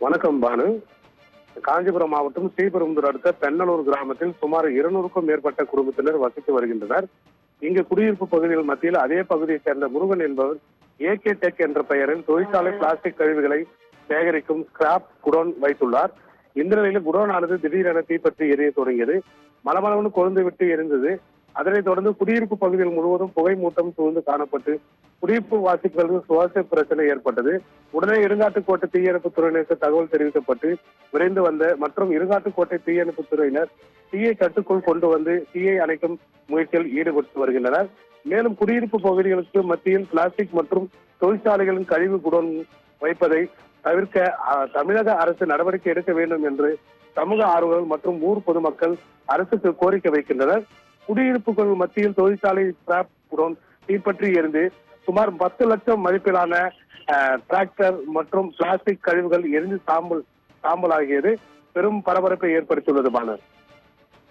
வணக்கம் பானு. காஞ்சிபுரம் மாவட்டம் ஸ்ரீபெரும்புதூர் அடுத்த பெண்ணலூர் கிராமத்தில் சுமார் 200க்கும் மேற்பட்ட குடும்பத்தினர் வசித்து வருகின்றனர். இங்கு குடியிருப்பு பகுதிகள் மத்தியில் அதே பகுதியைச் சேர்ந்த முருகன் என்பவர் ஏகே டெக் என்ற பெயரில் தொழிற்சாலை பிளாஸ்டிக் கழிவுகளை சேகரிக்கும் ஸ்கிராப் குடோன் வைத்துள்ளார். இந்த நிலையில் குடோனானது திடீரென தீப்பற்றி எரிய தொடங்கியது. மலமளவனு கொழுந்து விட்டு எரிந்தது. அதனைத் தொடர்ந்து குடியிருப்பு பகுதிகள் முழுவதும் புகை மூட்டம் சூழ்ந்து காணப்பட்டு குடியிருப்பு வாசிகளுக்கு சுவாச பிரச்சனை ஏற்பட்டது. உடனே இருங்காட்டுக்கோட்டை தீயணைப்பு துறையினருக்கு தகவல் தெரிவிக்கப்பட்டு விரைந்து வந்த மற்றும் இருங்காட்டுக்கோட்டை தீயணைப்பு துறையினர் தீயை கட்டுக்குள் கொண்டு வந்து தீயை அணைக்கும் முயற்சியில் ஈடுபட்டு வருகின்றனர். மேலும் குடியிருப்பு பகுதிகளுக்கு மத்தியில் பிளாஸ்டிக் மற்றும் தொழிற்சாலைகளின் கழிவு குடோன் வைப்பதை தவிர்க்க தமிழக அரசு நடவடிக்கை எடுக்க வேண்டும் என்று சமூக ஆர்வலர்கள் மற்றும் ஊர் பொதுமக்கள் அரசுக்கு கோரிக்கை வைக்கின்றனர். குடியிருப்புகள் மத்தியில் தொழிற்சாலை ஸ்கிராப் குடோன் தீப்பற்றி எரிந்து சுமார் 10 லட்சம் மதிப்பிலான டிராக்டர் மற்றும் பிளாஸ்டிக் கழிவுகள் எரிந்து சாம்பலாகியது பெரும் பரபரப்பை ஏற்படுத்தியுள்ளது பானர்.